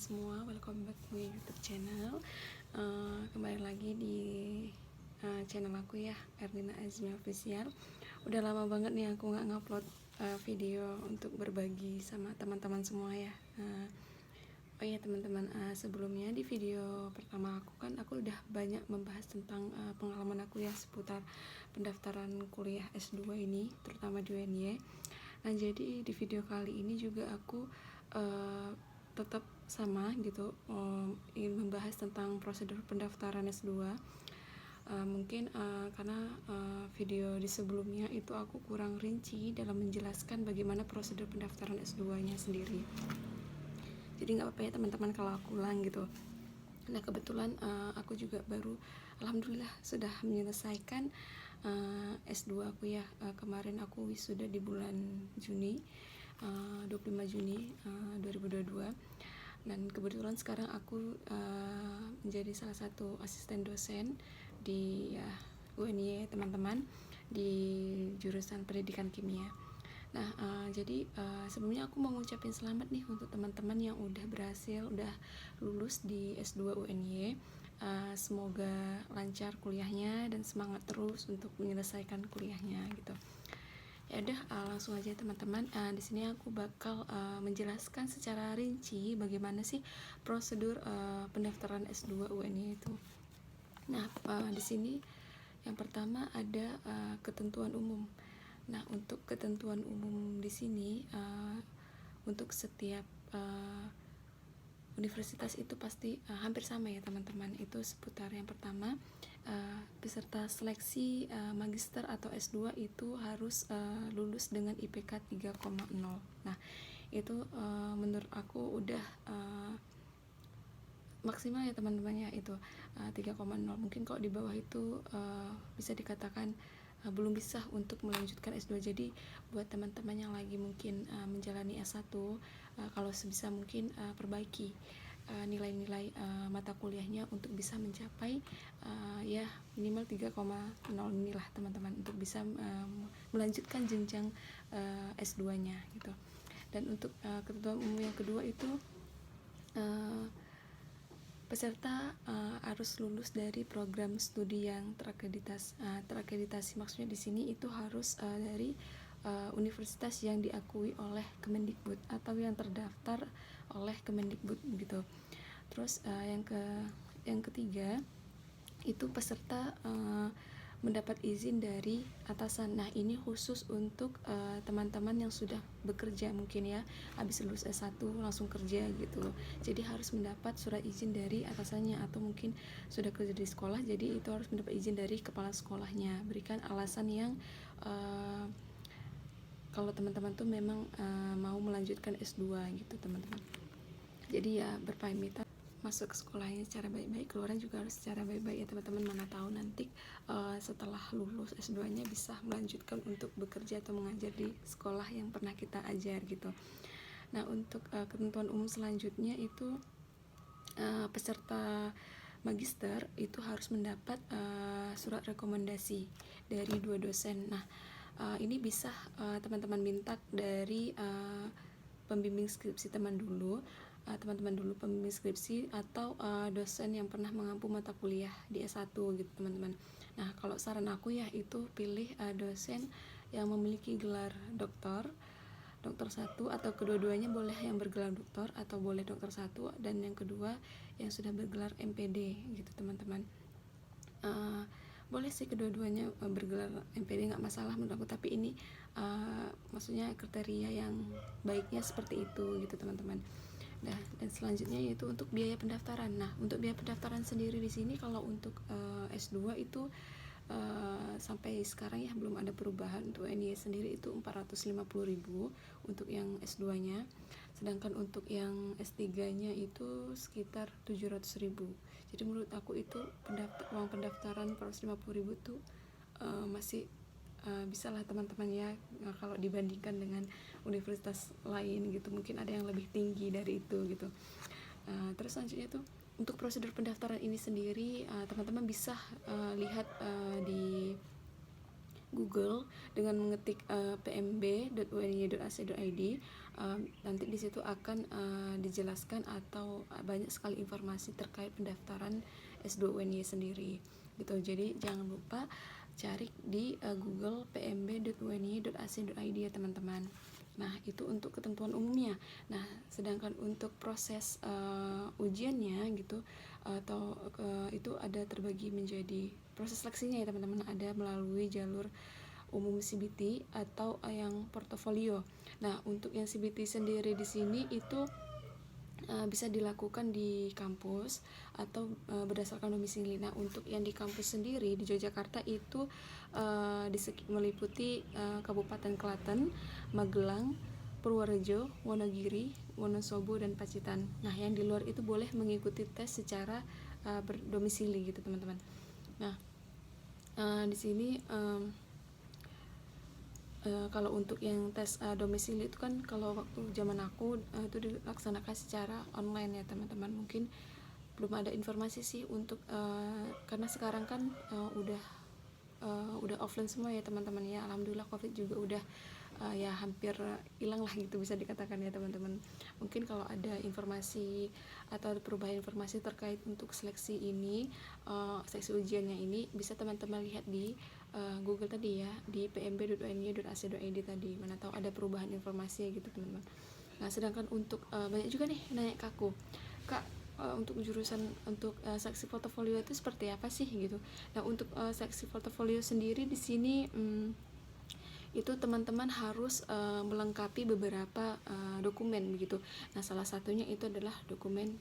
semua, welcome back to my YouTube channel. Kembali lagi di channel aku ya, Erlina Azmi Official. Udah lama banget nih aku nggak ngupload video untuk berbagi sama teman-teman semua ya. Oh iya teman-teman, sebelumnya di video pertama aku udah banyak membahas tentang pengalaman aku ya seputar pendaftaran kuliah S2 ini, terutama di UNY. Nah jadi di video kali ini juga aku tetap sama gitu, ingin membahas tentang prosedur pendaftaran S2. Mungkin karena video di sebelumnya itu aku kurang rinci dalam menjelaskan bagaimana prosedur pendaftaran S2 nya sendiri. Jadi nggak apa-apa ya teman-teman kalau aku ulang gitu. Nah kebetulan aku juga baru alhamdulillah sudah menyelesaikan S2 aku ya. Kemarin aku wisuda di bulan Juni, 25 Juni 2022. Dan kebetulan sekarang aku menjadi salah satu asisten dosen di UNY teman-teman, di jurusan pendidikan kimia. Nah jadi sebelumnya aku mau ngucapin selamat nih untuk teman-teman yang udah berhasil, udah lulus di S2 UNY. Semoga lancar kuliahnya dan semangat terus untuk menyelesaikan kuliahnya gitu. Ya udah, langsung aja teman-teman. Di sini aku bakal menjelaskan secara rinci bagaimana sih prosedur pendaftaran S2 UNY itu. Nah, di sini yang pertama ada ketentuan umum. Nah, untuk ketentuan umum di sini untuk setiap universitas itu pasti hampir sama ya teman-teman. Itu seputar yang pertama, peserta seleksi magister atau S2 itu harus lulus dengan IPK 3,0. Nah itu menurut aku udah maksimal ya teman-teman ya, itu 3,0. Mungkin kalau di bawah itu bisa dikatakan belum bisa untuk melanjutkan S2. Jadi buat teman-teman yang lagi mungkin menjalani S1, kalau sebisa mungkin perbaiki nilai-nilai mata kuliahnya untuk bisa mencapai ya minimal 3,0 inilah teman-teman, untuk bisa melanjutkan jenjang S2 nya gitu. Dan untuk ketentuan umum yang kedua itu peserta harus lulus dari program studi yang terakreditasi. Maksudnya di sini itu harus dari universitas yang diakui oleh Kemendikbud atau yang terdaftar oleh Kemendikbud gitu. Terus yang ketiga itu peserta mendapat izin dari atasan. Nah ini khusus untuk teman-teman yang sudah bekerja mungkin ya, habis lulus S1 langsung kerja gitu. Jadi harus mendapat surat izin dari atasannya, atau mungkin sudah kerja di sekolah, jadi itu harus mendapat izin dari kepala sekolahnya. Berikan alasan yang kalau teman-teman tuh memang mau melanjutkan S2 gitu teman-teman. Jadi ya berpamitan masuk ke sekolahnya secara baik-baik, keluaran juga harus secara baik-baik ya teman-teman. Mana tahu nanti setelah lulus S2 nya bisa melanjutkan untuk bekerja atau mengajar di sekolah yang pernah kita ajar gitu. Nah untuk ketentuan umum selanjutnya itu peserta magister itu harus mendapat surat rekomendasi dari 2 dosen. Nah ini bisa teman-teman minta dari pembimbing skripsi teman-teman dulu pembimbing skripsi, atau dosen yang pernah mengampu mata kuliah di S1 gitu teman-teman. Nah kalau saran aku ya itu pilih dosen yang memiliki gelar doktor 1, atau kedua-duanya boleh yang bergelar doktor, atau boleh dokter 1 dan yang kedua yang sudah bergelar MPD gitu teman-teman. Boleh sih kedua-duanya bergelar MPD, nggak masalah menurut aku, tapi ini maksudnya kriteria yang baiknya seperti itu gitu teman-teman. Nah, dan selanjutnya yaitu untuk biaya pendaftaran. Nah untuk biaya pendaftaran sendiri di sini kalau untuk S2 itu sampai sekarang ya belum ada perubahan. Untuk NY sendiri itu 450.000 untuk yang S2 nya, sedangkan untuk yang S3 nya itu sekitar 700.000. Jadi menurut aku itu uang pendaftaran 450.000 itu masih bisa lah teman-teman ya, kalau dibandingkan dengan universitas lain gitu. Mungkin ada yang lebih tinggi dari itu gitu. Terus selanjutnya tuh untuk prosedur pendaftaran ini sendiri teman-teman bisa lihat di Google dengan mengetik pmb.uny.ac.id. Nanti di situ akan dijelaskan atau banyak sekali informasi terkait pendaftaran S2 UNY sendiri gitu. Jadi jangan lupa cari di Google pmb.uny.ac.id ya teman-teman. Nah, itu untuk ketentuan umumnya. Nah, sedangkan untuk proses ujiannya gitu atau itu ada terbagi menjadi proses seleksinya ya teman-teman, ada melalui jalur umum CBT atau yang portofolio. Nah, untuk yang CBT sendiri di sini itu bisa dilakukan di kampus atau berdasarkan domisili. Nah, untuk yang di kampus sendiri di Yogyakarta itu meliputi Kabupaten Klaten, Magelang, Purworejo, Wonogiri, Wonosobo, dan Pacitan. Nah, yang di luar itu boleh mengikuti tes secara berdomisili gitu teman-teman. Nah, di sini kalau untuk yang tes domisili itu kan kalau waktu zaman aku itu dilaksanakan secara online ya teman-teman. Mungkin belum ada informasi sih untuk karena sekarang kan udah offline semua ya teman-teman ya. Alhamdulillah COVID juga udah ya hampir hilang lah gitu bisa dikatakan ya teman-teman. Mungkin kalau ada informasi atau ada perubahan informasi terkait untuk seleksi ini, seleksi ujiannya ini, bisa teman-teman lihat di Google tadi ya, di pmb.uny.ac.id tadi. Mana tahu ada perubahan informasi gitu teman-teman. Nah, sedangkan untuk banyak juga nih nanya ke aku, Kak, untuk jurusan untuk seleksi portofolio itu seperti apa sih gitu. Nah, untuk seleksi portofolio sendiri di sini itu teman-teman harus melengkapi beberapa dokumen begitu. Nah, salah satunya itu adalah dokumen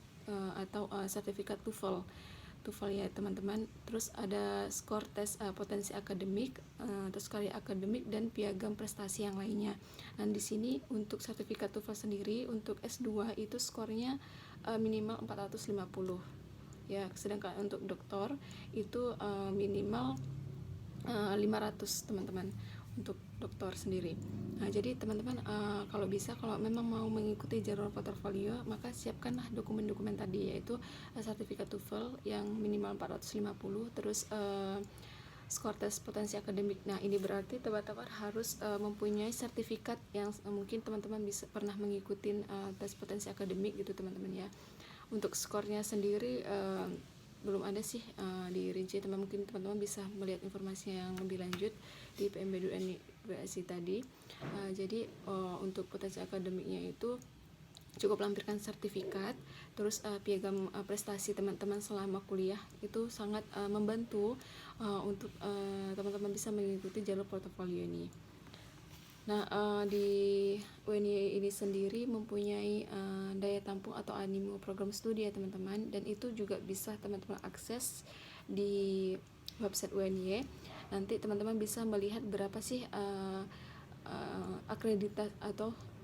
atau sertifikat TOEFL ya teman-teman. Terus ada skor tes potensi akademik, terus karya akademik dan piagam prestasi yang lainnya. Nah, di sini untuk sertifikat TOEFL sendiri untuk S2 itu skornya minimal 450 ya, sedangkan untuk doktor itu minimal 500 teman-teman untuk doktor sendiri. Nah, jadi teman-teman kalau memang mau mengikuti jalur portofolio, maka siapkanlah dokumen-dokumen tadi, yaitu sertifikat TOEFL yang minimal 450, terus skor tes potensi akademik. Nah, ini berarti teman-teman harus mempunyai sertifikat yang mungkin teman-teman bisa pernah mengikuti tes potensi akademik gitu teman-teman ya. Untuk skornya sendiri belum ada sih dirinci, mungkin teman-teman bisa melihat informasi yang lebih lanjut di pmb.uny.ac tadi. Jadi untuk potensi akademiknya itu cukup lampirkan sertifikat, terus piagam prestasi teman-teman selama kuliah itu sangat membantu untuk teman-teman bisa mengikuti jalur portofolio ini. Nah, di UNY ini sendiri mempunyai daya tampung atau animo program studi ya teman-teman, dan itu juga bisa teman-teman akses di website UNY. Nanti teman-teman bisa melihat berapa sih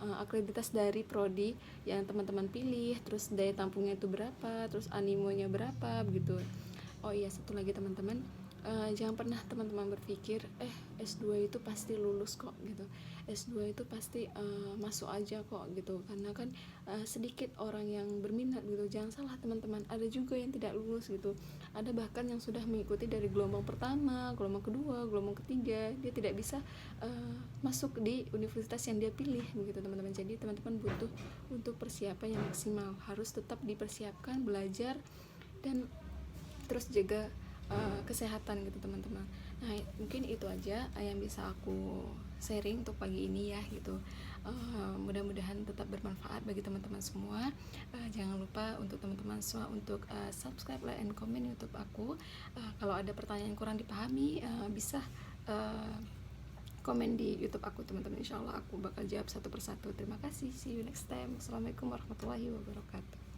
akreditas dari prodi yang teman-teman pilih, terus daya tampungnya itu berapa, terus animonya berapa begitu. Oh iya, satu lagi teman-teman, jangan pernah teman-teman berpikir S2 itu pasti lulus kok gitu, S2 itu pasti masuk aja kok gitu, karena kan sedikit orang yang berminat gitu. Jangan salah teman-teman, ada juga yang tidak lulus gitu, ada bahkan yang sudah mengikuti dari gelombang pertama, gelombang kedua, gelombang ketiga, dia tidak bisa masuk di universitas yang dia pilih begitu teman-teman. Jadi teman-teman butuh untuk persiapan yang maksimal, harus tetap dipersiapkan, belajar, dan terus jaga kesehatan gitu teman-teman. Nah, mungkin itu aja yang bisa aku sharing untuk pagi ini ya gitu. Mudah-mudahan tetap bermanfaat bagi teman-teman semua. Jangan lupa untuk teman-teman semua untuk subscribe, like, and comment YouTube aku. Kalau ada pertanyaan kurang dipahami bisa komen di YouTube aku teman-teman. Insya Allah aku bakal jawab satu persatu. Terima kasih, see you next time. Assalamualaikum warahmatullahi wabarakatuh.